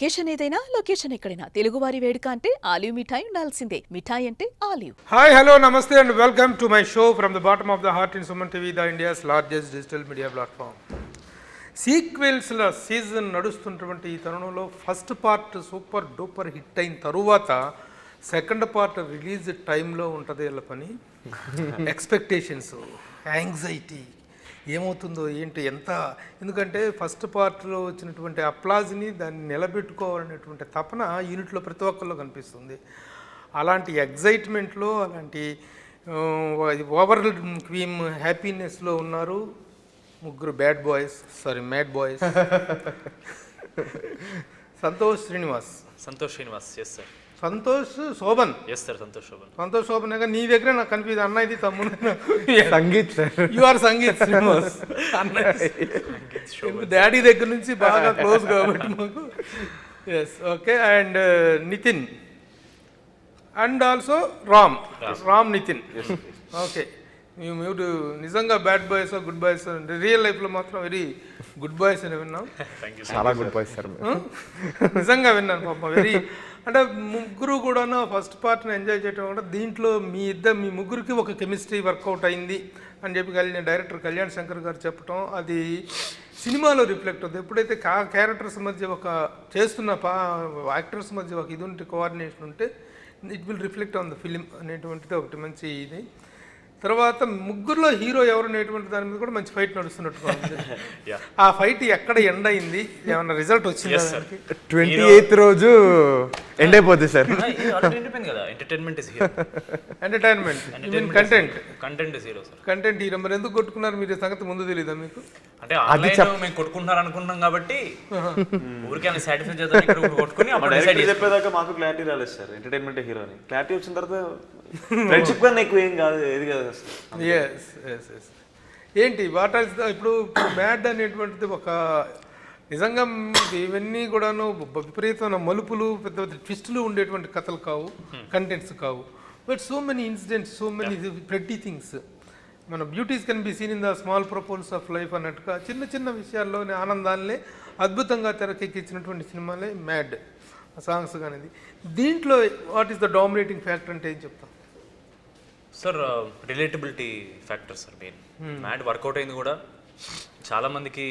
Occasion ఏదైనా location ఎక్కడైనా తెలుగువారి వేడుక అంటే ఆలివ్ మిఠాయి ఉండాల్సిందే. మిఠాయి అంటే ఆలివ్. హాయ్ హలో నమస్తే and welcome to my show from the bottom of the heart in Suman TV, the India's largest digital media platform. సీక్వెల్స్ల సీజన్ నడుస్తున్నటువంటి ఈ తరుణంలో first part super duper hit అయిన తరువాత సెకండ్ పార్ట్ రిలీజ్ టైంలో ఉంటుంది వీళ్ళ పని. ఎక్స్పెక్టేషన్స్, యాంగ్జైటీ, ఏమవుతుందో ఏంటి ఎంత, ఎందుకంటే ఫస్ట్ పార్ట్లో వచ్చినటువంటి అప్లాజ్ని దాన్ని నిలబెట్టుకోవాలనేటువంటి తపన యూనిట్లో ప్రతి ఒక్కరిలో కనిపిస్తుంది. అలాంటి ఎగ్జైట్మెంట్లో, అలాంటి ఓవర్ క్వీమ్ హ్యాపీనెస్లో ఉన్నారు ముగ్గురు mad boys. Santosh Srinivas, yes sir. Santosh Shobhan, yes sir. Santosh Shobhan నీ దగ్గర నాకు కన్ఫ్యూజ్. అన్న ఇది తమ్ముడు Sangeeth sir. You are Sangeeth Srinivas. Daddy దగ్గర నుంచి బాగా క్లోజ్ కాబట్టి మాకు. Yes, okay. And Nithin and also Ram Nithin. Okay, మీరు నిజంగా bad boys good boys? Real లైఫ్లో మాత్రం వెరీ గుడ్ బాయ్స్ అని విన్నాం. చాలా గుడ్ బాయ్స్ సార్. నిజంగా విన్నాను పాప. వెరీ అంటే ముగ్గురు కూడా ఫస్ట్ పార్ట్ని ఎంజాయ్ చేయడం కూడా దీంట్లో మీ ముగ్గురికి ఒక కెమిస్ట్రీ వర్కౌట్ అయింది అని చెప్పి డైరెక్టర్ కళ్యాణ్ శంకర్ గారు చెప్పడం, అది సినిమాలో రిఫ్లెక్ట్ అవుతుంది. ఎప్పుడైతే క్యారెక్టర్స్ మధ్య ఒక చేస్తున్న యాక్టర్స్ మధ్య ఒక ఇది ఉంటే, కోఆర్డినేషన్ ఉంటే, it will reflect on the film అనేటువంటిది ఒకటి మంచి ఇది. తర్వాత ముగ్గురులో హీరో ఎవరు అనేటువంటి దాని మీద కూడా మంచి ఫైట్ నడుస్తున్నట్టుగా ఉంది. ఆ ఫైట్ ఎక్కడ ఎండ్ అయింది, ఏమన్నా రిజల్ట్ వచ్చింది? 28th రోజు ఎండ్ అయిపోతుంది సార్. Content hero. మరి ఎందుకు కొట్టుకున్నారు మీరు? సంగతి ముందు తెలీదా మీకు? అంటే ఆన్లైన్ మేము కొట్టుకుంటున్నారు అనుకున్నాం కాబట్టి ఊరికే సాటిస్ఫై చేద్దాం కొట్టుకుని చెప్పేదాకా మాకు క్లారిటీ రాలేదు సార్. ఎంటర్టైన్మెంట్ హీరో అని క్లారిటీ వచ్చిన తర్వాత ఫ్రెండ్షిప్ కన్నా ఎక్కువ ఏం కాదు, ఏది కాదు. ఏంటి వాటాల్స్ ఇప్పుడు మ్యాడ్ అనేటువంటిది ఒక నిజంగా ఇవన్నీ కూడాను విపరీతమైన మలుపులు, పెద్ద పెద్ద ట్విస్టులు ఉండేటువంటి కథలు కావు, కంటెంట్స్ కావు. But so many incidents, so many pretty things. మన beauties can be seen in the small proposals of life అన్నట్టుగా చిన్న చిన్న విషయాల్లోనే ఆనందాలనే అద్భుతంగా తెరకెక్కించినటువంటి సినిమాలే మ్యాడ్. సాంగ్స్ కానీ దీంట్లో what is the dominating factor అంటే ఏం చెప్తాం sir? Relatability factor sir main. Mad work out అయింది కూడా చాలా మందికి.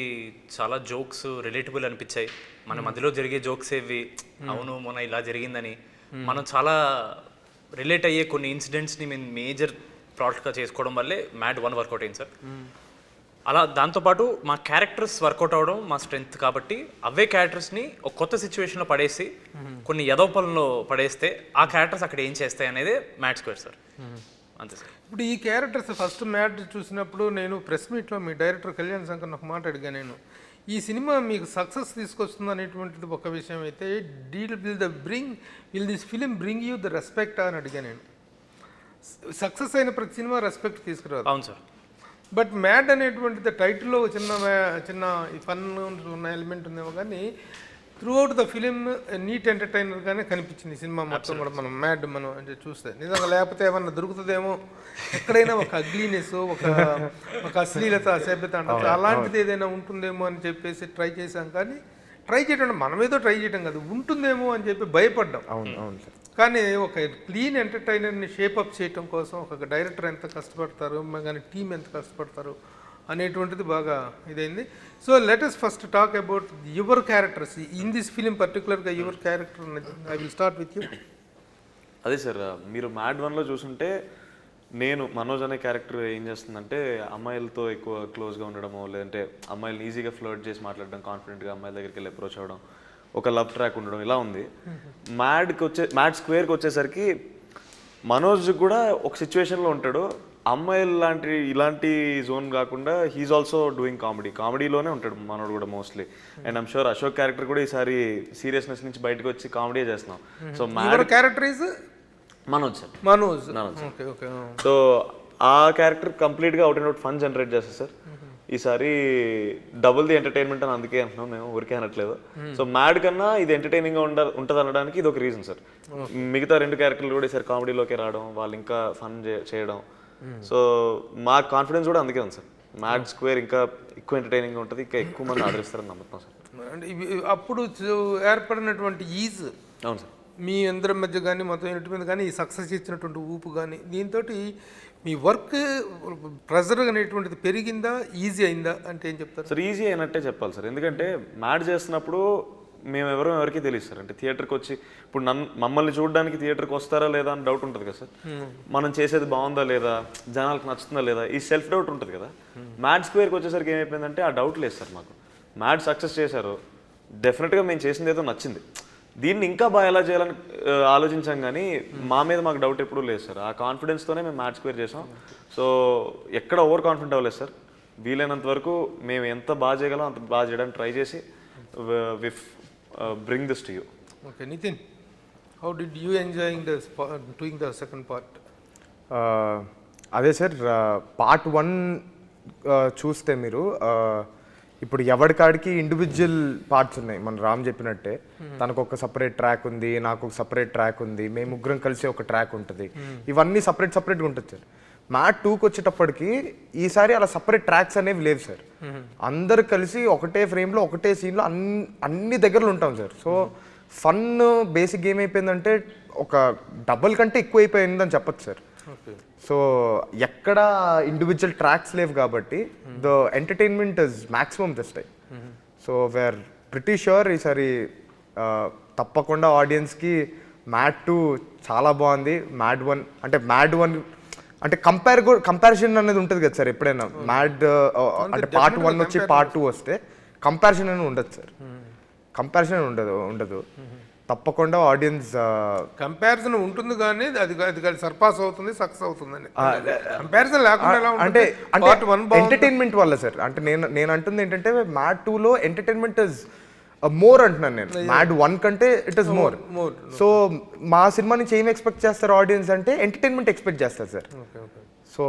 చాలా జోక్స్ రిలేటబుల్ అనిపించాయి. మన మధ్యలో జరిగే జోక్స్ ఏవి, అవును మొన్న ఇలా జరిగిందని మనం చాలా రిలేట్ అయ్యే కొన్ని ఇన్సిడెంట్స్ని మేము మేజర్ ప్లాట్గా చేసుకోవడం వల్లే మ్యాడ్ 1 వర్కౌట్ అయింది సార్. అలా దాంతోపాటు మా క్యారెక్టర్స్ వర్కౌట్ అవ్వడం మా స్ట్రెంగ్త్ కాబట్టి అవే క్యారెక్టర్స్ని ఒక కొత్త సిచ్యువేషన్లో పడేసి కొన్ని యదోపంలో పడేస్తే ఆ క్యారెక్టర్స్ అక్కడ ఏం చేస్తాయి అనేది మ్యాడ్ స్క్వేర్ సార్. అంతే సార్. ఇప్పుడు ఈ క్యారెక్టర్స్ ఫస్ట్ మ్యాడ్ చూసినప్పుడు నేను ప్రెస్ మీట్లో మీ డైరెక్టర్ కళ్యాణ్ శంకర్ ఒక మాట అడిగా. నేను ఈ సినిమా మీకు సక్సెస్ తీసుకొస్తుంది అనేటువంటిది ఒక విషయం అయితే, will this film bring you the respect అని అడిగా నేను. సక్సెస్ అయిన ప్రతి సినిమా రెస్పెక్ట్ తీసుకురాదు. అవును సార్. బట్ మ్యాడ్ అనేటువంటిది టైటిల్లో చిన్న ఫన్ ఉన్న ఎలిమెంట్ ఉందేమో కానీ throughout the film neat ఎంటర్టైనర్గానే కనిపించింది సినిమా మొత్తం కూడా. మనం మ్యాడ్ మనం అంటే చూస్తే నిజంగా, లేకపోతే ఏమన్నా దొరుకుతుందేమో ఎక్కడైనా ఒక అగ్లీనెస్, ఒక అశ్లీలత, అసభ్యత అంటే అలాంటిది ఏదైనా ఉంటుందేమో అని చెప్పేసి ట్రై చేసాం. కానీ ట్రై చేయడం మనం ఏదో ట్రై చేయడం కాదు, ఉంటుందేమో అని చెప్పి భయపడ్డాం. కానీ ఒక క్లీన్ ఎంటర్టైనర్ని షేపప్ చేయడం కోసం ఒక డైరెక్టర్ ఎంత కష్టపడతారు, కానీ టీం ఎంత కష్టపడతారు అనేటువంటిది బాగా ఇదైంది. So let us first talk about your characters in this film, పర్టికులర్గా your character. I will start with you. అదే సార్, మీరు మ్యాడ్ 1లో చూసుంటే నేను మనోజ్ అనే క్యారెక్టర్ ఏం చేస్తుందంటే అమ్మాయిలతో ఎక్కువ క్లోజ్గా ఉండడమో, లేదంటే అమ్మాయిలు ఈజీగా ఫ్లర్ట్ చేసి మాట్లాడడం, కాన్ఫిడెంట్గా అమ్మాయిల దగ్గరికి వెళ్ళి అప్రోచ్ అవ్వడం, ఒక లవ్ ట్రాక్ ఉండడం, ఇలా ఉంది. మ్యాడ్ స్క్వేర్కి వచ్చేసరికి మనోజ్ కూడా ఒక సిచ్యువేషన్లో ఉంటాడు. అమ్మాయిలు ఇలాంటి జోన్ కాకుండా హీఈస్ ఆల్సో డూయింగ్ కామెడీలోనే ఉంటాడు మనోడు కూడా mostly. And I'm sure Ashok character కూడా ఈసారి సీరియస్నెస్ నుంచి బయటకు వచ్చి కామెడీ చేస్తున్నాం. So mad character is Manoj sir. So ఆ క్యారెక్టర్ కంప్లీట్గా out and out fun generate చేస్తారు సార్. ఈసారి డబుల్ ది ఎంటర్టైన్మెంట్ అని అందుకే అంటున్నాం, మేము ఊరికే అనట్లేదు. సో మ్యాడ్ కన్నా ఇది ఎంటర్టైనింగ్గా ఉంటుంది అనడానికి ఇది ఒక రీజన్ సార్. మిగతా 2 క్యారెక్టర్లు కూడా ఈసారి కామెడీలోకి రావడం, వాళ్ళు ఇంకా ఫన్ చేయడం. సో మా కాన్ఫిడెన్స్ కూడా అందుకే ఉంది సార్. మ్యాడ్ స్క్వేర్ ఇంకా ఎక్కువ ఎంటర్టైనింగ్గా ఉంటుంది, ఇంకా ఎక్కువ మంది ఆదరిస్తారని నమ్ముతున్నాం సార్. అంటే ఇవి అప్పుడు ఏర్పడినటువంటి ఈజ్ అవును సార్. మీ అందరి మధ్య కానీ మొత్తం యూనిట్ మీద కానీ ఈ సక్సెస్ ఇచ్చినటువంటి ఊపు కానీ దీంతో మీ వర్క్ ప్రెజర్ అనేటువంటిది పెరిగిందా, ఈజీ అయిందా అంటే ఏం చెప్తారు? సార్ ఈజీ అయినట్టే చెప్పాలి సార్. ఎందుకంటే మ్యాడ్ చేస్తున్నప్పుడు మేము ఎవరికి తెలియదు సార్. అంటే థియేటర్కి వచ్చి ఇప్పుడు మమ్మల్ని చూడడానికి థియేటర్కి వస్తారా లేదా అని డౌట్ ఉంటుంది కదా సార్. మనం చేసేది బాగుందా లేదా, జనాలకు నచ్చుతుందా లేదా, ఈ సెల్ఫ్ డౌట్ ఉంటుంది కదా. మ్యాడ్ స్క్వేర్కి వచ్చేసరికి ఏమైపోయిందంటే ఆ డౌట్ లేదు సార్ మాకు. మ్యాడ్ సక్సెస్ చేశారు, డెఫినెట్గా మేము చేసింది ఏదో నచ్చింది, దీన్ని ఇంకా బాగా ఎలా చేయాలని ఆలోచించాం, కానీ మా మీద మాకు డౌట్ ఎప్పుడూ లేదు సార్. ఆ కాన్ఫిడెన్స్తోనే మేము మ్యాడ్ స్క్వేర్ చేసాం. సో ఎక్కడ ఓవర్ కాన్ఫిడెంట్ అవ్వలేదు సార్. వీలైనంత వరకు మేము ఎంత బాగా చేయగలం అంత బాగా చేయడానికి ట్రై చేసి bring this to you. Okay, Nitin, how did you enjoying doing the second part? అదే సార్, పార్ట్ 1 చూస్తే మీరు ఇప్పుడు ఎవరికాడికి ఇండివిజువల్ పార్ట్స్ ఉన్నాయి. మన రామ్ చెప్పినట్టే తనకు ఒక సపరేట్ ట్రాక్ ఉంది, నాకు ఒక సపరేట్ ట్రాక్ ఉంది, మేము ముగ్గురం కలిసి ఒక ట్రాక్ ఉంటుంది. ఇవన్నీ సపరేట్గా ఉంటుంది సార్. మ్యాడ్ 2కి వచ్చేటప్పటికి ఈసారి అలా సపరేట్ ట్రాక్స్ అనేవి లేవు సార్. అందరు కలిసి ఒకటే ఫ్రేమ్లో ఒకటే సీన్లో అన్ని దగ్గరలో ఉంటాం sir. So fun basic game అయిపోయిందంటే ఒక డబుల్ కంటే ఎక్కువ అయిపోయిందని చెప్పచ్చు సార్. సో ఎక్కడ ఇండివిజువల్ ట్రాక్స్ లేవు కాబట్టి the entertainment is maximum this time. So we are pretty sure ఈసారి తప్పకుండా ఆడియన్స్కి మ్యాడ్ 2 చాలా బాగుంది. మ్యాడ్ 1 అంటే కంపారిజన్ అనేది ఉంటుంది కదా సార్. ఎప్పుడైనా మ్యాడ్ అంటే పార్ట్ 1 వచ్చి పార్ట్ 2 వస్తే కంపారిజన్ అనేది ఉండదు సార్. కంపారిజన్ ఉండదు. తప్పకుండా ఆడియన్స్ కంపారిజన్ ఉంటుంది కానీ అది సర్పాస్ అవుతుంది, సక్సెస్ అవుతుందని కంపారిజన్ లేకుండా అంటే ఎంటర్టైన్మెంట్ వల్ల సార్. అంటే నేను అంటుంది ఏంటంటే మ్యాడ్ 2లో ఎంటర్టైన్మెంట్ ఇస్ మోర్ అంటున్నాను నేను. మ్యాడ్ 1 కంటే ఇట్ ఇస్ మోర్. సో మా సినిమా నుంచి ఏం ఎక్స్పెక్ట్ చేస్తారు ఆడియన్స్ అంటే ఎంటర్టైన్మెంట్ ఎక్స్పెక్ట్ చేస్తారు సార్. సో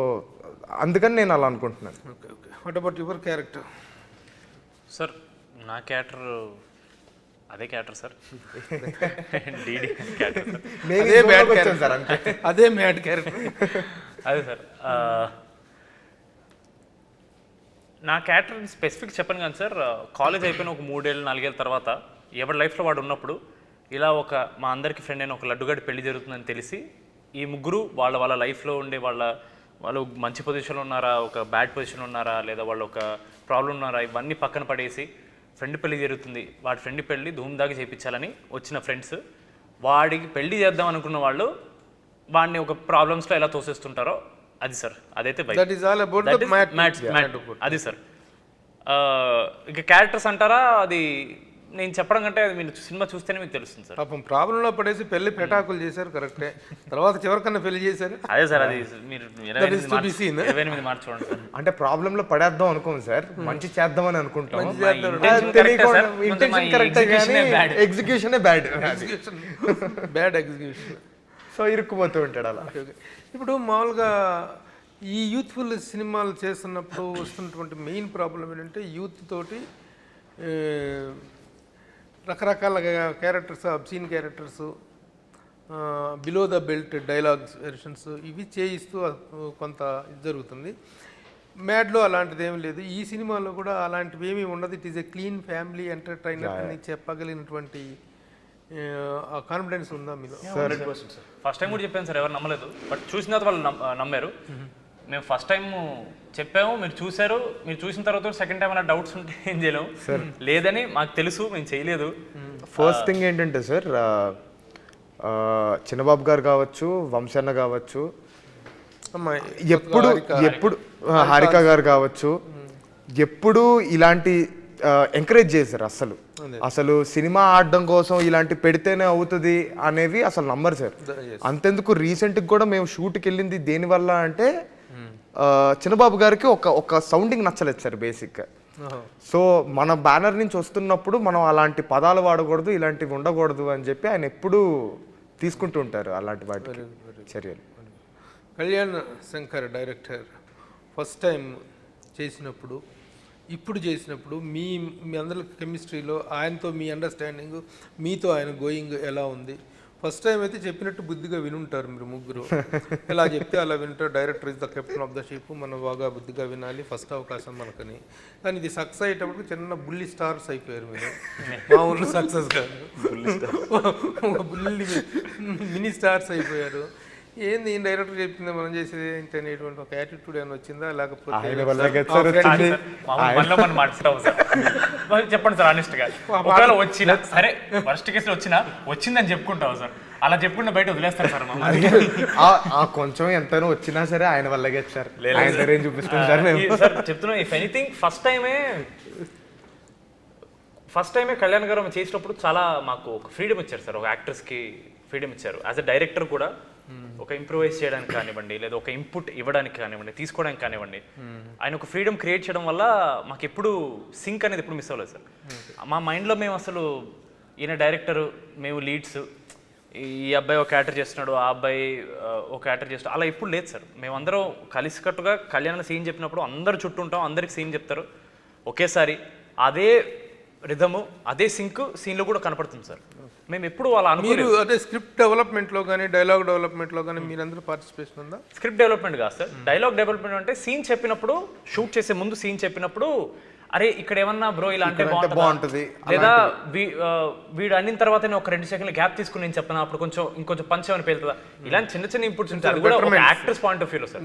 అందుకని నేను అలా అనుకుంటున్నాను. What about your character? Sir నా క్యారెక్టర్ అదే character sir. DD character sir. అదే మ్యాడ్ క్యారెక్టర్. అదే సార్. నా క్యారెక్టర్ స్పెసిఫిక్ చెప్పను కానీ సార్, కాలేజ్ అయిపోయిన ఒక 3-4 ఏళ్ళ తర్వాత ఎవరి లైఫ్లో వాడు ఉన్నప్పుడు ఇలా మా అందరికి ఫ్రెండ్ అయిన ఒక లడ్డుగడ్డి పెళ్లి జరుగుతుందని తెలిసి ఈ ముగ్గురు వాళ్ళ లైఫ్లో ఉండే వాళ్ళు మంచి పొజిషన్లో ఉన్నారా, ఒక బ్యాడ్ పొజిషన్లో ఉన్నారా, లేదా వాళ్ళు ఒక ప్రాబ్లం ఉన్నారా, ఇవన్నీ పక్కన పడేసి ఫ్రెండ్ పెళ్లి జరుగుతుంది, వాడి ఫ్రెండ్ పెళ్లి ధూమ్దాగా చేయించాలని వచ్చిన ఫ్రెండ్స్ వాడికి పెళ్లి చేద్దాం అనుకున్న వాళ్ళు వాడిని ఒక ప్రాబ్లమ్స్లో ఎలా తోసేస్తుంటారో అది సార్. అదైతే అది సార్. ఇక క్యారెక్టర్స్ అంటారా, అది నేను చెప్పడం కంటే అది మీరు సినిమా చూస్తేనే మీకు తెలుస్తుంది సార్. పాపం ప్రాబ్లంలో పడేసి పెళ్లి పెటాకులు చేశారు కరెక్టే, తర్వాత చివరికన్నా పెళ్లి చేశారు. అదే సార్, అది మీరు 28 మార్చి చూడండి సార్. అంటే ప్రాబ్లంలో పడేద్దాం అనుకోండి సార్, మంచి చేద్దామని అనుకుంటాం. Execution bad execution. సో ఇరుక్కుపోతూ ఉంటాడు అలా. ఇప్పుడు మామూలుగా ఈ యూత్ఫుల్ సినిమాలు చేస్తున్నప్పుడు వస్తున్నటువంటి మెయిన్ ప్రాబ్లం ఏంటంటే యూత్ తోటి రకరకాల characters, obscene characters, below the belt dialogues versions ఇవి చేయిస్తూ కొంత జరుగుతుంది. మ్యాడ్లో అలాంటిది ఏమీ లేదు. ఈ సినిమాలో కూడా అలాంటివి ఏమీ ఉండదు. It is a clean family entertainer అని చెప్పగలిగినటువంటి కాన్ఫిడెన్స్ ఉందా మీలో? ఫస్ట్ టైం కూడా చెప్పాను సార్, ఎవరు నమ్మలేదు. బట్ చూసిన తర్వాత వాళ్ళు నమ్మారు. మేము ఫస్ట్ టైం చెప్పాము, మీరు చూసారు. మీరు చూసిన తర్వాత సెకండ్ టైం అలా డౌట్స్ ఉంటే ఏం చేయలేము. లేదని మాకు తెలుసు, మేము చేయలేదు. ఫస్ట్ థింగ్ ఏంటంటే సార్, చిన్నబాబు గారు కావచ్చు, వంశన్న కావచ్చు, ఎప్పుడు హారిక గారు కావచ్చు, ఎప్పుడు ఇలాంటి ఎంకరేజ్ చేశారు. అసలు సినిమా ఆడడం కోసం ఇలాంటి పెడితేనే అవుతుంది అనేవి అసలు నమ్మరు సార్. అంతెందుకు రీసెంట్గా కూడా మేము షూట్కి వెళ్ళింది దేనివల్ల అంటే చిన్నబాబు గారికి ఒక సౌండింగ్ నచ్చలేదు సార్ బేసిక్గా. సో మన బ్యానర్ నుంచి వస్తున్నప్పుడు మనం అలాంటి పదాలు వాడకూడదు, ఇలాంటివి ఉండకూడదు అని చెప్పి ఆయన ఎప్పుడూ తీసుకుంటూ ఉంటారు అలాంటి వాటి చర్యలు. Kalyan Shankar director first time చేసినప్పుడు, ఇప్పుడు చేసినప్పుడు మీ అందరి కెమిస్ట్రీలో ఆయనతో మీ అండర్స్టాండింగ్, మీతో ఆయన గోయింగ్ ఎలా ఉంది? ఫస్ట్ టైం అయితే చెప్పినట్టు బుద్ధిగా వినుంటారు మీరు ముగ్గురు. ఇలా చెప్తే అలా వింటారు. Director is the captain of the ship, మనం బాగా బుద్ధిగా వినాలి, ఫస్ట్ అవకాశం మనకని. కానీ ఇది సక్సెస్ అయ్యేటప్పుడు చిన్న బుల్లి స్టార్స్ అయిపోయారు మీరు. మా ఊళ్ళో సక్సెస్ కాదు, బుల్లి మినీ స్టార్స్ అయిపోయారు. ఏంది ఈ డైరెక్టర్ చెప్పింది మనం చేసేది ఏంటి అనేటువంటి ఒక యాటిట్యూడ్ ఏమైనా వచ్చిందా, లేకపోతే చెప్పండి సార్ ఆనెస్ట్ గా, ఒకవేళ వచ్చినా సరే వర్స్ట్ కేసులో వచ్చిందని చెప్పుకుంటావు సార్, అలా చెప్పుకుంటే బయట వదిలేస్తారు సార్ మమ్మల్ని. కొంచెం ఎంతైనా వచ్చినా సరే ఆయన వల్లగే సార్, ఆయన దగ్గర ఏం చూపిస్తాం సార్ మేము. సార్ చెప్తున్నా, ఇఫ్ ఎనీథింగ్ ఫస్ట్ టైమే కళ్యాణ్ గారు చేసినప్పుడు చాలా మాకు ఒక ఫ్రీడమ్ ఇచ్చారు సార్, ఒక యాక్టర్స్కి ఫ్రీడమ్ ఇచ్చారు. యాజ్ అ డైరెక్టర్ కూడా ఒక ఇంప్రూవైజ్ చేయడానికి కానివ్వండి, లేదా ఒక ఇన్పుట్ ఇవ్వడానికి కానివ్వండి, తీసుకోవడానికి కానివ్వండి, ఆయన ఒక ఫ్రీడమ్ క్రియేట్ చేయడం వల్ల మాకు ఎప్పుడు సింక్ అనేది ఎప్పుడు మిస్ అవ్వలేదు సార్. మా మైండ్లో మేము అసలు ఈయన డైరెక్టరు, మేము లీడ్స్, ఈ అబ్బాయి ఒక క్యారెక్టర్ చేస్తున్నాడు, ఆ అబ్బాయి ఒక క్యారెక్టర్ చేస్తున్నాడు, అలా ఎప్పుడు లేదు సార్. మేమందరం కలిసికట్టుగా కళ్యాణ్ సీన్ చెప్పినప్పుడు అందరు చుట్టూ ఉంటాం, అందరికి సీన్ చెప్తారు ఒకేసారి. అదే రిథము, అదే సింక్ సీన్లో కూడా కనపడుతుంది సార్. మేము ఎప్పుడు అలా మీరు అదే స్క్రిప్ట్ డెవలప్మెంట్లో కానీ డైలాగ్ డెవలప్మెంట్లో కానీ మీరందరూ పార్టిసిపేషన్ ఉందా? స్క్రిప్ట్ డెవలప్మెంట్ కాదు సార్, డైలాగ్ డెవలప్మెంట్ అంటే సీన్ చెప్పినప్పుడు, షూట్ చేసే ముందు సీన్ చెప్పినప్పుడు, అరే ఇక్కడ ఏమన్నా బ్రో ఇలా అంటే బాగుంటుంది, లేదా వీడు అన్నిన తర్వాత ఒక 2 సెకండ్లు గ్యాప్ తీసుకుని నేను చెప్పను, అప్పుడు ఇంకొంచెం పంచ్ ఏమైనా పేలుతుందా, ఇలాంటి చిన్న చిన్న ఇంపుట్స్ ఉంటాయి. అది కూడా ఒక యాక్టర్స్ పాయింట్ ఆఫ్ వ్యూలో sir,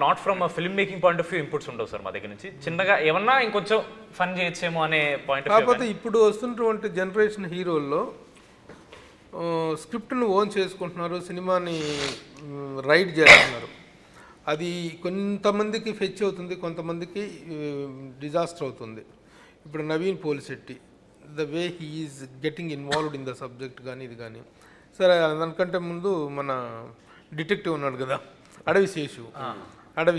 not from film making point of view inputs ఉండవు సార్ మా దగ్గర నుంచి. చిన్నగా ఏమన్నా ఇంకొంచెం ఫన్ చేయొచ్చేమో అనే పాయింట్ ఆఫ్ వ్యూ. కాకపోతే ఇప్పుడు వస్తున్నటువంటి జనరేషన్ హీరోల్లో స్క్రిప్ట్ను ఓన్ చేసుకుంటున్నారు, సినిమాని రైట్ చేస్తున్నారు. అది కొంతమందికి ఫెచ్ అవుతుంది, కొంతమందికి డిజాస్టర్ అవుతుంది. ఇప్పుడు Naveen Polishetty, the way he is getting involved in the subject కానీ ఇది కానీ. సరే, దానికంటే ముందు మన డిటెక్టివ్ ఉన్నాడు కదా, అడవి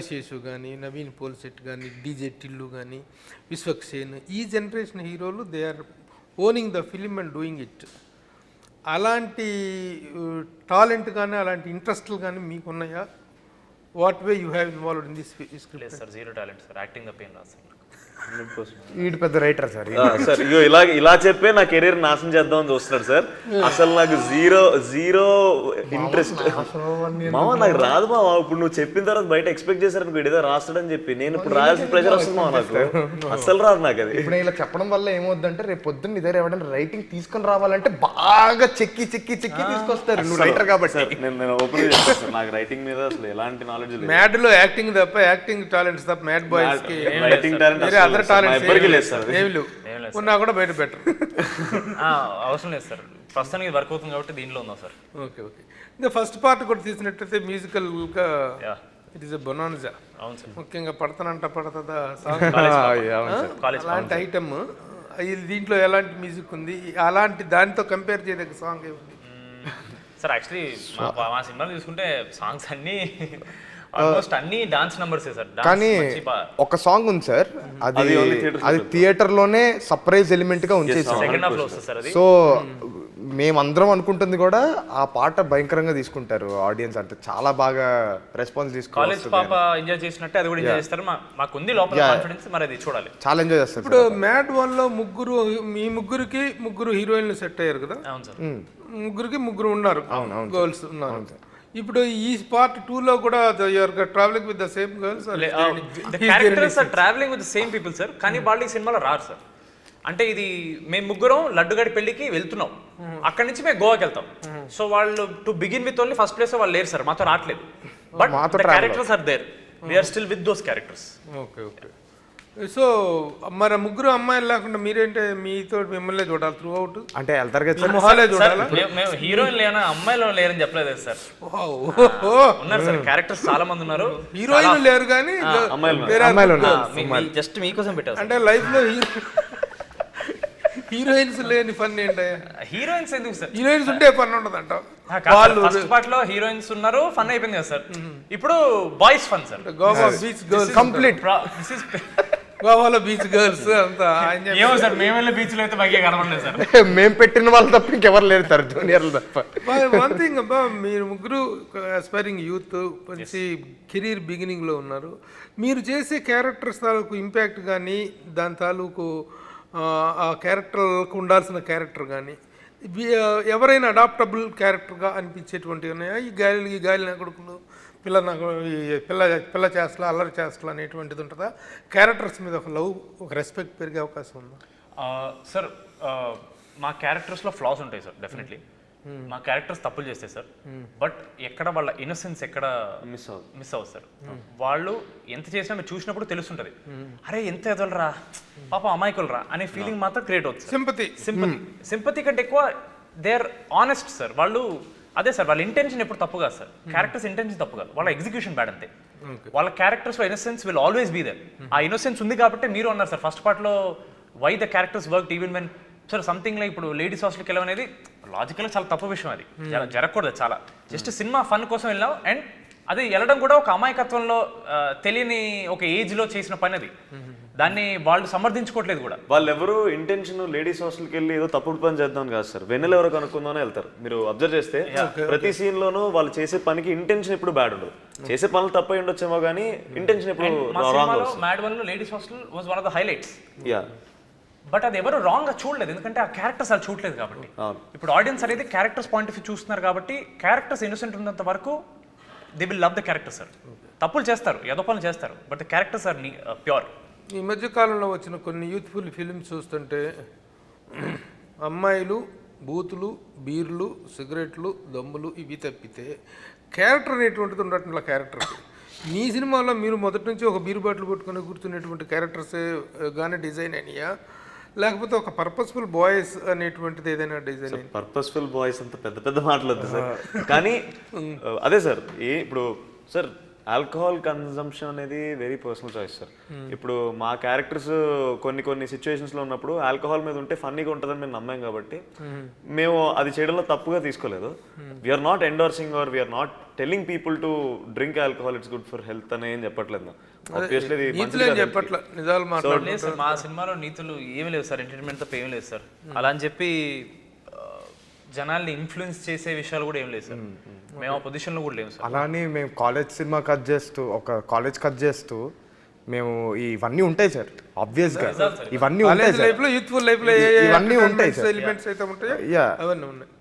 శేషు కానీ, నవీన్ పోలిశెట్టి కానీ, డీజే టిల్లు కానీ, విశ్వక్సేన్, ఈ జనరేషన్ హీరోలు they are owning the film and doing it. అలాంటి టాలెంట్ కానీ అలాంటి ఇంట్రెస్ట్లు కానీ మీకు ఉన్నాయా? What way you have involved in this script? లేదు sir, zero talent sir, acting తప్ప ఏం రాదు సార్. వీడు పెద్ద రైటర్ సార్. సార్ ఇగో ఇలా చెప్పే నా కెరీర్ నాశనం చేద్దామని చూస్తున్నాడు సార్. అసలు నాకు జీరో ఇంట్రెస్ట్ మామ, నాకు రాదు మామ. ఇప్పుడు నువ్వు చెప్పిన తర్వాత బయట ఎక్స్పెక్ట్ చేశారని ఏదో రాస్తాడని చెప్పి, నేను ఇప్పుడు రాయాల్సిన ప్రెషర్ వస్తుంది మామ, నాకు అసలు రాదు నాకు అది. ఇప్పుడు ఇలా చెప్పడం వల్ల ఏమవుద్దంటే, రేపు పొద్దున్న ఇదే ఎవరైనా రైటింగ్ తీసుకొని రావాలంటే బాగా చెక్కి తీసుకొస్తారు, నువ్వు రైటర్ కాబట్టి. నేను ఓపెన్ చేస్తాను సార్, నాకు రైటింగ్ మీద అసలు ఎలాంటి నాలెడ్జ్ లేదు. మ్యాడ్ లో యాక్టింగ్ తప్ప, యాక్టింగ్ టాలెంట్స్ తప్ప మ్యాడ్ బాయ్స్ కి రైటింగ్ టాలెంట్ అదర్ టాలెంట్స్ ఎవరికి లేదు సార్. ఉన్నా కూడా బయట బెటర్. అవసరం లేదు సార్, ప్రస్తుతానికి వర్క్ అవుతుంది కాబట్టి దీనిలో ఉందా సార్. ఓకే. ఇంకా ఫస్ట్ పార్ట్ కూడా తీసినట్టయితే మ్యూజికల్ గా ఇట్ ఈస్ ఎ బొనాన్జా. అవును సార్, ముఖ్యంగా పడతానంట పడతదా సాంగ్, అలాంటి ఐటమ్. దీంట్లో ఎలాంటి మ్యూజిక్ ఉంది, అలాంటి దానితో కంపేర్ చేయదగ్గ సాంగ్ ఏముంది సార్? యాక్చువల్లీ మా సినిమాలో చూసుకుంటే సాంగ్స్ అన్నీ ఆల్మోస్ట్ అన్ని డాన్స్ నంబర్స్ సార్. కానీ ఒక సాంగ్ ఉంది సార్, అది థియేటర్ లోనే సర్ప్రైజ్ ఎలిమెంట్ గా ఉంచేసాం. సెకండ్ హాఫ్ లో వస్తుంది సార్ అది. సో మేమందరం అనుకుంటుంది కూడా ఆ పాట భయంకరంగా తీసుకుంటారు ఆడియన్స్, అంటే చాలా బాగా రెస్పాన్స్ తీసుకుంటారు. కాలేజ్ పాప ఎంజాయ్ చేసినట్టే అది కూడా ఎంజాయ్ చేస్తారు. మాకు ఉంది లోపల కాన్ఫిడెన్స్, మరి అది చూడాలి. చాలా ఎంజాయ్ చేస్తారు. ఇప్పుడు మ్యాడ్ 1 లో మీ ముగ్గురు హీరోయిన్లు సెట్ అయ్యారు కదా? అవును సార్, ముగ్గురు ఉన్నారు, గర్ల్స్ ఉన్నారు. ఇప్పుడు ఈ పార్ట్ 2 లో కూడా you are travelling with the same girls? The characters are travelling with the same people sir, కానీ వాళ్ళు ఈ సినిమాలో రారు సార్. అంటే ఇది మేము ముగ్గురం లడ్డుగడి పెళ్లికి వెళ్తున్నాం, అక్కడి నుంచి మేము గోవాకి వెళ్తాం. సో వాళ్ళు to begin with only first place వాళ్ళు లేరు సార్, మాతో రావట్లేదు. But the characters are there, we are still with those characters. Okay. So మరి ముగ్గురు అమ్మాయిలు లేకుండా మీరేంటే మీతో మిమ్మల్ని చూడాలి త్రూ అవుట్? అంటే వెళ్తారు కదా మొహాలే చూడాలి. మేము హీరోయిన్ లేనా అమ్మాయిలు లేరని చెప్పలేదు సార్. ఉన్నారు సార్, క్యారెక్టర్స్ చాలా మంది ఉన్నారు. హీరోయిన్ లేరు కానీ జస్ట్ మీకోసం పెట్టారు. అంటే లైఫ్ లో హీరోయిన్స్ లేని ఫన్ ఏంటి? హీరోయిన్స్ ఎందుకు సార్? హీరోయిన్స్ ఉంటే ఫన్ ఉండదు అంట. ఫస్ట్ పార్ట్ లో హీరోయిన్స్ ఉన్నారు, ఫన్ అయిపోయింది కదా సార్. ఇప్పుడు boys fun sir. Goa beach girls complete. గోవాలో బీచ్ గర్ల్స్ అంతా ఏమో సార్, మేము వెళ్ళే బీచ్ లో అయితే బాగా కనబడలేదు సార్. మేము పెట్టిన వాళ్ళు తప్ప ఇంకెవరు లేరు సార్, జూనియర్లు తప్ప. వన్ థింగ్ అబ్బా, మీరు ముగ్గురు ఆస్పైరింగ్ యూత్, మంచి కెరీర్ బిగినింగ్ లో ఉన్నారు. మీరు చేసే క్యారెక్టర్స్ తాలూకు ఇంపాక్ట్ కానీ, దాని తాలూకు ఆ క్యారెక్టర్కు ఉండాల్సిన క్యారెక్టర్ కానీ ఎవరైనా అడాప్టబుల్ క్యారెక్టర్గా అనిపించేటువంటి ఉన్నాయా? ఈ గాలి నా కొడుకులు, పిల్ల నాకు ఈ పిల్ల చేస్తలా, అల్లరి చేస్తలా అనేటువంటిది ఉంటుందా? క్యారెక్టర్స్ మీద ఒక లవ్, ఒక రెస్పెక్ట్ పెరిగే అవకాశం ఉందా? సార్ మా క్యారెక్టర్స్లో ఫ్లాస్ ఉంటాయి సార్, డెఫినెట్లీ. మా క్యారెక్టర్స్ తప్పులు చేస్తాయి సార్, బట్ ఎక్కడ వాళ్ళ ఇన్నోసెన్స్ ఎక్కడ మిస్ అవ్వదు సార్. వాళ్ళు ఎంత చేసినా మీరు చూసినప్పుడు తెలుస్తుంటది, అరే ఎంత ఎదలరా పాప అమాయకులరా అనే ఫీలింగ్ మాత్రం క్రియేట్ అవుతుంది. సింపతి కంటే ఎక్కువ దే ఆర్ ఆనెస్ట్ సార్. వాళ్ళు అదే సార్, వాళ్ళ ఇంటెన్షన్ ఎప్పుడు తప్పు కాదు సార్. క్యారెక్టర్స్ ఇంటెన్షన్ తప్పు కాదు, వాళ్ళ ఎగ్జిక్యూషన్ బ్యాడ్ అంతే. వాళ్ళ క్యారెక్టర్స్ లో innocence will always be there. ఆ ఇన్నోసెన్స్ ఉంది కాబట్టి మీరు అన్నారు సార్ ఫస్ట్ పార్ట్ లో why the characters work even when sir something like ఇప్పుడు లేడీస్ హాస్టల్కి వెళ్ళడం అనేది లాజికల్గా చాలా తప్పు విషయం, అది జరగకూడదు. చాలా జస్ట్ సినిమా ఫన్ కోసం వెళ్ళాం, అండ్ అది వెళ్ళడం కూడా ఒక అమాయకత్వంలో తెలియని ఒక ఏజ్ లో చేసిన పని అది. దాన్ని వాళ్ళు సమర్థించుకోవట్లేదు కూడా. వాళ్ళు ఎవరు ఇంటెన్షన్ లేడీస్ హాస్టల్కి వెళ్ళి ఏదో తప్పుడు పని చేద్దాం కాదు సార్, వెన్నెల ఎవరు కనుక్కుందామని వెళ్తారు. మీరు అబ్జర్వ్ చేస్తే ప్రతి సీన్ లోనూ వాళ్ళు చేసే పనికి ఇంటెన్షన్ ఎప్పుడు బ్యాడ్ ఉండదు. చేసే పనులు తప్పై ఉండొచ్చేమో కానీ ఇంటెన్షన్ ఎప్పుడు రాంగ్. మ్యాడ్ వన్ లో ladies hostel was one of the highlights. Yeah, but అది ఎవరు రాంగ్ గా చూడలేదు, ఎందుకంటే ఆ క్యారెక్టర్స్ అది చూడలేదు కాబట్టి. ఇప్పుడు ఆడియన్స్ అనేది క్యారెక్టర్స్ పాయింట్ ఆఫ్ వ్యూ చూస్తున్నారు కాబట్టి క్యారెక్టర్స్ ఇన్నోసెంట్ ఉన్నంత వరకు they will love the character sir. తప్పులు చేస్తారు, ఏదో పనులు చేస్తారు, but the characters are pure. ఈ మధ్య కాలంలో వచ్చిన కొన్ని యూత్ఫుల్ ఫిలిమ్స్ చూస్తుంటే అమ్మాయిలు, బూతులు, బీర్లు, సిగరెట్లు, దమ్ములు ఇవి తప్పితే క్యారెక్టర్ అనేటువంటిది ఉండటంలో క్యారెక్టర్కి మీ సినిమాలో మీరు మొదటి నుంచి ఒక బీరు బాటిల్ పట్టుకొని కూర్చునేటువంటి క్యారెక్టర్స్ గానే డిజైన్ అయినాయా, లేకపోతే ఒక పర్పస్ఫుల్ బాయ్స్ అనేటువంటిది ఏదైనా డిజైన్ అయింది? పర్పస్ఫుల్ బాయ్స్ అంత పెద్ద పెద్ద మాటలొద్దు సార్. కానీ అదే సార్, ఇప్పుడు సార్ ఆల్కహాల్ కన్జంప్షన్ అనేది వెరీ పర్సనల్ చాయిస్ సార్. ఇప్పుడు మా క్యారెక్టర్స్ కొన్ని సిచ్యువేషన్స్లో ఉన్నప్పుడు ఆల్కహాల్ మీద ఉంటే ఫన్నీగా ఉంటుందని మేము నమ్మాం కాబట్టి మేము అది చేయడంలో తప్పుగా తీసుకోలేదు. We are not endorsing or we are not telling people to drink alcohol, it's good for health అని ఏం చెప్పట్లేదు. మా సినిమాలో నీతులు ఏమీ లేవు సార్, ఎంటర్టైన్మెంట్ తప్ప ఏమీ లేదు సార్. అలా అని చెప్పి జనాల్ని ఇన్ఫ్లుయెన్స్ చేసే విషయాలు కూడా ఏం లేదు సార్. మేము ఆ పొజిషన్లో కూడా లేము సార్. అలానే మేము కాలేజ్ సినిమా కట్ చేస్తూ మేము ఇవన్నీ ఉంటాయి సార్, ఆబ్వియస్ గా ఇవన్నీ ఉంటాయి సార్. ఇవన్నీ ఉంటాయి సార్, ఎలిమెంట్స్ అయితే ఉంటాయి, అవన్నీ ఉన్నాయి.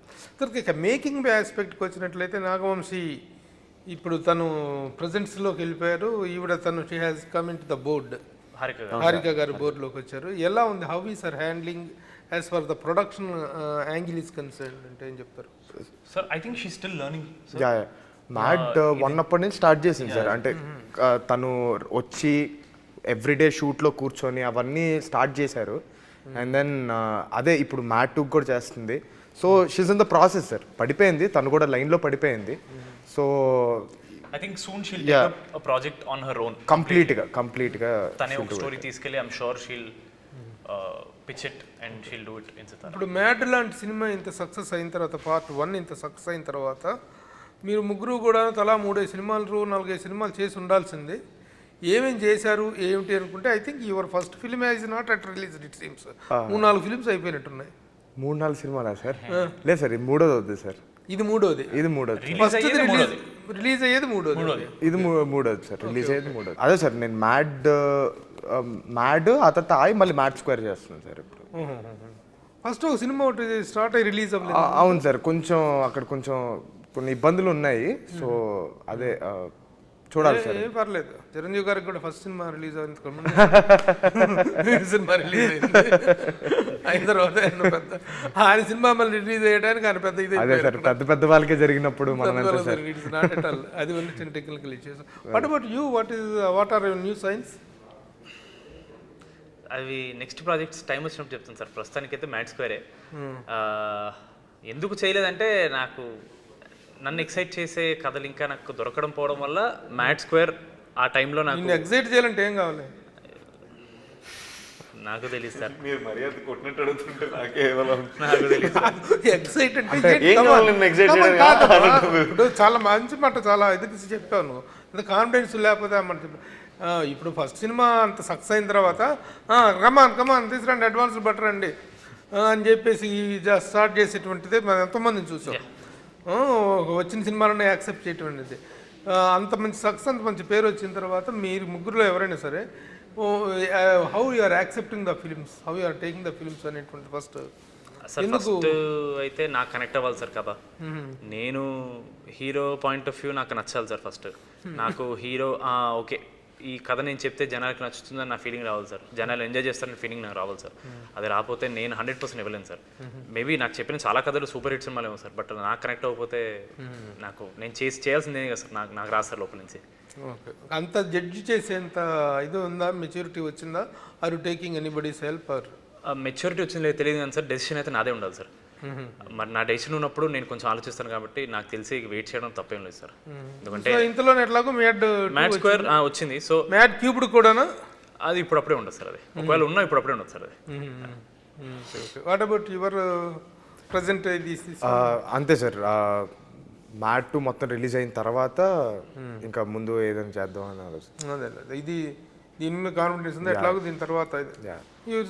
ఇక మేకింగ్ ఆస్పెక్ట్కి వచ్చినట్లయితే నాగవంశీ ఇప్పుడు తను ప్రెజెంట్స్లోకి వెళ్ళిపోయారు. ఈవిడ తను she has come in to the board, Harika గారు బోర్డులోకి వచ్చారు. ఎలా ఉంది, how is our handling as far the production angle is concern అంటే ఏం చెప్తారు సార్? I think she still learning. Mad one అప్పటి నుంచి స్టార్ట్ చేసింది సార్. అంటే తను వచ్చి ఎవ్రీడే షూట్లో కూర్చొని అవన్నీ స్టార్ట్ చేశారు. అండ్ దెన్ అదే ఇప్పుడు మ్యాడ్ 2 కూడా చేస్తుంది. So she's in the process sir. పడిపోయింది, తను కూడా లైన్లో పడిపోయింది. So I think soon she'll take up a project on her own కంప్లీట్గా తనే ఒక స్టోరీ తీసుకెళ్ళి I'm sure she'll pitch it and she'll do it in Sithara. ఇప్పుడు మ్యాడ్ లాంటి సినిమా ఇంత సక్సెస్ అయిన తర్వాత, పార్ట్ 1 ఇంత సక్సెస్ అయిన తర్వాత మీరు ముగ్గురు కూడా తలా 3 సినిమాలు 4 సినిమాలు చేసి ఉండాల్సిందే. ఏమేం చేశారు ఏమిటి అనుకుంటే I think your first film as not at release it seems. 3-4 films అయిపోయినట్టున్నాయి. 3-4 సినిమాలా సార్? లేదు సార్, ఇది 3వ అవుతుంది సార్. ఇది 3వది. ఫస్ట్ రిలీజ్ అయ్యేది 3వది. ఇది 3వది సార్, రిలీజ్ అయ్యేది 3వది. అదే సార్, నేను మ్యాడ్ ఆ తర్వాత మళ్ళీ మ్యాడ్ స్క్వేర్ చేస్తున్నాను సార్ ఇప్పుడు. ఫస్ట్ ఒక సినిమా ఒకటి స్టార్ట్ అయ్యి రిలీజ్ అవ్వలేదు. అవును సార్, అక్కడ కొంచెం కొన్ని ఇబ్బందులు ఉన్నాయి. సో అదే చూడాలి సార్. ఏం పర్లేదు, చిరంజీవి గారికి కూడా ఫస్ట్ సినిమా రిలీజ్ అయింది, సినిమా రిలీజ్ అయింది. అయిన తర్వాత ఆయన సినిమా మళ్ళీ రిలీజ్ అయ్యడానికి ఆయన పెద్ద ఇది పెద్ద వాళ్ళకే జరిగినప్పుడు అది వల్ల చిన్న technical issues. What about you, what are your new signs? అవి నెక్స్ట్ ప్రాజెక్ట్స్ టైం వచ్చినప్పుడు చెప్తాను సార్. ప్రస్తుతానికైతే మ్యాడ్ స్క్వేరే. ఎందుకు చేయలేదంటే నాకు నన్ను ఎక్సైట్ చేసే కథలు ఇంకా నాకు దొరకడం పోవడం వల్ల మ్యాడ్ స్క్వేర్ ఆ టైంలో నాకు ఎక్సైట్ చేయాలంటే ఏం కావాలి నాకు తెలియదు సార్. మీరు మర్యాద కొట్టినట్టు అడుగుతుంటే నాకు తెలియదు. ఎక్సైట్ అంటే ఇప్పుడు చాలా మంచి మాట, చాలా ఇది చెప్పాను. అంత కాన్ఫిడెన్స్ లేకపోతే ఇప్పుడు ఫస్ట్ సినిమా అంత సక్సెస్ అయిన తర్వాత కమాన్ తీసుకురండి, అడ్వాన్స్ బెటర్ అండి అని చెప్పేసి స్టార్ట్ చేసేటువంటిది మనం ఎంతోమందిని చూసాం. వచ్చిన సినిమాలోనే యాక్సెప్ట్ చేయటువంటిది. అంత మంచి సక్సెస్, అంత మంచి పేరు వచ్చిన తర్వాత మీరు ముగ్గురులో ఎవరైనా సరే how you are accepting the films, how you are taking the films అనేటువంటి ఫస్ట్ సార్ ఫస్ట్ అయితే నాకు కనెక్ట్ అవ్వాలి సార్ కథ. నేను హీరో పాయింట్ ఆఫ్ వ్యూ నాకు నచ్చాలి సార్ ఫస్ట్. నాకు హీరో ఓకే ఈ కథ నేను చెప్తే జనాలకు నచ్చుతుందని నా ఫీలింగ్ రావాలి సార్. జనాలు ఎంజాయ్ చేస్తారని ఫీలింగ్ నాకు రావాలి సార్. అది రాకపోతే నేను 100% ఇవ్వలేను సార్. మేబీ నాకు చెప్పిన చాలా కథలు సూపర్ హిట్ సినిమాలు ఏమో సార్, బట్ నాకు కనెక్ట్ అవ్వకపోతే నాకు నేను చేయాల్సిందే కదా సార్. నాకు రాదు సార్ లోపల నుంచి. ఓకే, అంత జడ్జి చేసేంత ఇది ఉందా, మెచ్యూరిటీ వచ్చిందా? Are you taking anybody's help or? Maturity వచ్చింది లేదు తెలియదు కానీ సార్, డెసిషన్ అయితే నాదే ఉండాలి సార్. మరి నా డెసిషన్ ఉన్నప్పుడు నేను కొంచెం ఆలోచిస్తాను కాబట్టి నాకు తెలిసి వెయిట్ చేయడం తప్పేం లేదు సార్. ఎందుకంటే ఇంతలోనే ఎట్లాగో మ్యాడ్ స్క్వేర్ వచ్చింది, సో మ్యాడ్ క్యూబ్డ్ కూడానా? అది ఇప్పుడప్పుడే ఉండదు సార్. అది ఒకవేళ ఉన్నా ఇప్పుడప్పుడే ఉండదు సార్. అది వాట్ అబౌట్ యువర్ ప్రజెంట్? అంతే సార్, మ్యాడ్ 2 మొత్తం రిలీజ్ అయిన తర్వాత ఇంకా ముందు ఏదైనా చేద్దాం అని ఆలోచన. అదే ఇది దీని మీద కాన్ఫిడెన్స్ ఉంది ఎట్లాగో దీని తర్వాత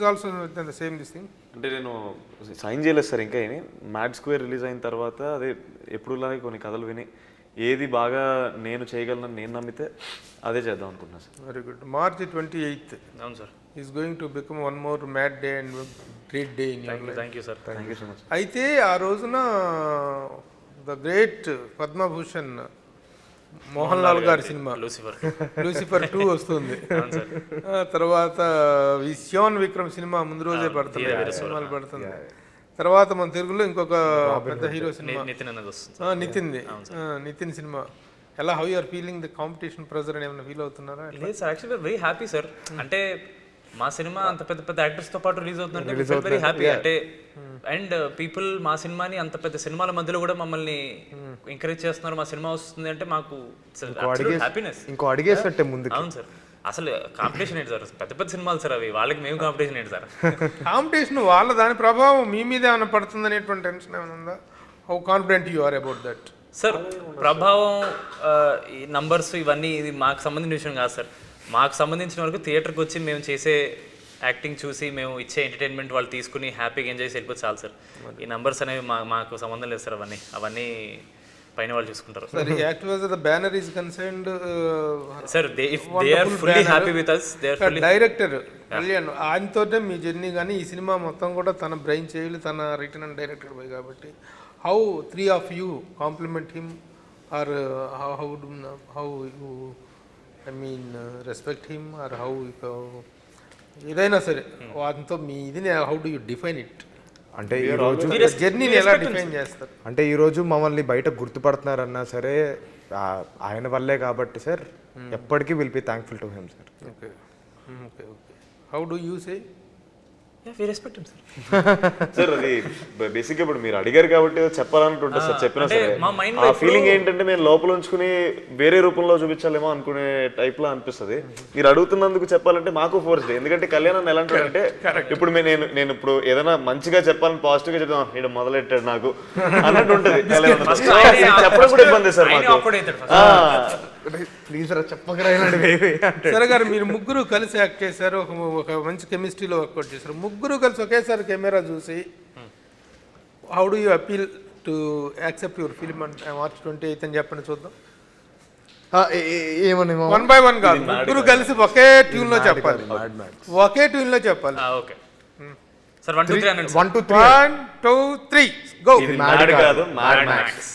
ఆల్సో సేమ్ దిస్ థింగ్. అంటే నేను సైన్ చేయలేదు సార్ ఇంకా ఏమి. మ్యాడ్ స్క్వేర్ రిలీజ్ అయిన తర్వాత అదే ఎప్పుడులాగే కొన్ని కథలు విని ఏది బాగా నేను చేయగలను నేను నమ్మితే అదే చేద్దాం అనుకుంటున్నా sir. Very good. March 28th అవును sir, is going to become one more mad day and great day in your life. Thank you sir. Thank you so much. అయితే ఆ రోజున ద గ్రేట్ పద్మభూషణ్ మోహన్ లాల్ గారి సినిమా లూసిఫర్ 2 వస్తుంది. తర్వాత శ్యాన్ Vikram cinema ముందు రోజే పడుతుంది, సినిమాలు పడుతుంది. తర్వాత మన తెలుగులో ఇంకొక పెద్ద హీరో సినిమా నితిన్ సినిమా. ఎలా how you are feeling the competition pressure అని ఏమైనా ఫీల్ అవుతున్నారా? లేదు sir, actually very happy sir. అంటే మా సినిమా అంత పెద్ద పెద్ద యాక్టర్స్ తో పాటు రిలీజ్ అవుతుందంటే వెరీ హ్యాపీ. అంటే అండ్ పీపుల్ మా సినిమాని అంత పెద్ద సినిమాల మధ్యలో కూడా మమ్మల్ని ఎంకరేజ్ చేస్తున్నారు. మా సినిమా వస్తుంది అంటే మాకు హ్యాపీనెస్. ఇంకో అడిగేసట్టే ముందు. అవును సార్, అసలు కాంపిటీషన్ ఏంటి సార్? పెద్ద పెద్ద సినిమాలు సార్ అవి, వాళ్ళకి మేము కాంపిటీషన్ ఏంటి సార్? కాంపిటీషన్ వాళ్ళ దాని ప్రభావం మీ మీద ఏమైనా పడుతుంది అనేటువంటి టెన్షన్ ఏమైనా ఉందా? How confident you are about that? Sir ప్రభావం ఈ నంబర్స్ ఇవన్నీ ఇది మాకు సంబంధించిన విషయం కాదు సార్. మాకు సంబంధించిన వరకు థియేటర్కి వచ్చి మేము చేసే యాక్టింగ్ చూసి మేము ఇచ్చే ఎంటర్టైన్మెంట్ వాళ్ళు తీసుకుని హ్యాపీగా ఎంజాయ్ చేసి వెళ్ళిపోతే చాలు సార్. ఈ నంబర్స్ అనేవి మాకు సంబంధం లేదు సార్. అవన్నీ పైన వాళ్ళు చూసుకుంటారు. Sir, as far as the banner is concerned, sir, if they are fully happy with us, they are fully. Director Kalyan ఆయనతోనే మీ జర్నీ కానీ ఈ సినిమా మొత్తం కూడా తన బ్రెయిన్ చేయాలి, తన రిటర్న్ అండ్ డైరెక్టర్ పోయి కాబట్టి how 3 of you compliment him or how you I mean respect him or how ఏదైనా సరే వాటితో మీ ఇది how do you define it? అంటే ఈ రోజు జర్నీని ఎలా డిఫైన్ చేస్తారు? అంటే ఈ రోజు మమ్మల్ని బయట గుర్తుపడుతున్నారన్నా సరే ఆయన వల్లే కాబట్టి సార్ ఎప్పటికీ will be thankful to him sir. Okay okay okay. How do you say? Yeah, we respect him, sir. Sir అది బేసిక్ ఇప్పుడు మీరు అడిగారు కాబట్టి చెప్పాలనుకుంటా సార్. చెప్పినా సరే ఆ ఫీలింగ్ ఏంటంటే నేను లోపల ఉంచుకుని వేరే రూపంలో చూపించాలేమో అనుకునే టైప్ లో అనిపిస్తుంది. మీరు అడుగుతున్నందుకు చెప్పాలంటే మాకు ఫోర్స్ డే. ఎందుకంటే కళ్యాణ్ ఎలా అంటే ఇప్పుడు నేను ఇప్పుడు ఏదైనా మంచిగా చెప్పాలని పాజిటివ్ గా చెప్తాను, ఇక్కడ మొదలెట్టాడు నాకు అన్నట్టు ఉంటుంది. చెప్పడం కూడా ఇబ్బంది సార్ మాకు. ప్లీజ్ చెప్పగలడు. సరే గారు, మీరు ముగ్గురు కలిసి యాక్ట్ చేశారు, ఒక మంచి కెమిస్ట్రీలో వర్కౌట్ చేశారు. ముగ్గురు కలిసి ఒకేసారి కెమెరా చూసి how do you appeal to accept your film and March 28 అని చెప్పండి చూద్దాం. ఏమని 1 by 1 కాదు, ముగ్గురు కలిసి ఒకే ట్యూన్ లో చెప్పాలి. ఒకే ట్యూన్ లో చెప్పాలి. ఓకే సార్, 1 2 3 అనండి. 1 2 3 1 2 3 గో. ఇది మ్యాడ్ కాదు, మ్యాడ్ మ్యాక్స్.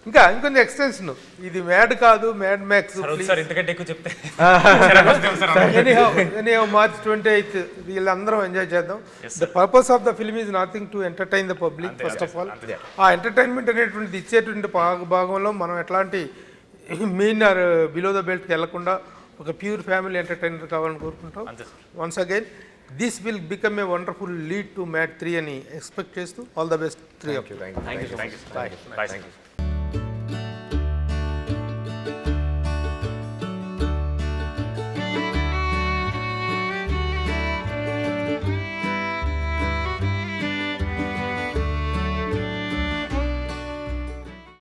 ఇంకా ఇంకొంచెం ఎక్స్టెన్షన్, ఇది మ్యాడ్ కాదు మ్యాడ్ మ్యాక్స్. సార్ ఇంతకంటే ఎక్కువ చెప్తే anyhow March 28 వీళ్ళందరం ఎంజాయ్ చేద్దాం. The purpose of the film is nothing to entertain the public first of all. ఆ ఎంటర్టైన్మెంట్ అనేటువంటిది ఇచ్చేటువంటి భాగంలో మనం ఎట్లాంటి మెయిన్ ఆర్ బిలో ద బెల్ట్కి వెళ్లకుండా ఒక ప్యూర్ ఫ్యామిలీ ఎంటర్టైనర్ కావాలని కోరుకుంటాం. Once again this will become a wonderful lead to mad 3 అని ఎక్స్పెక్ట్ చేస్తూ all the best 3 of you. Thank you.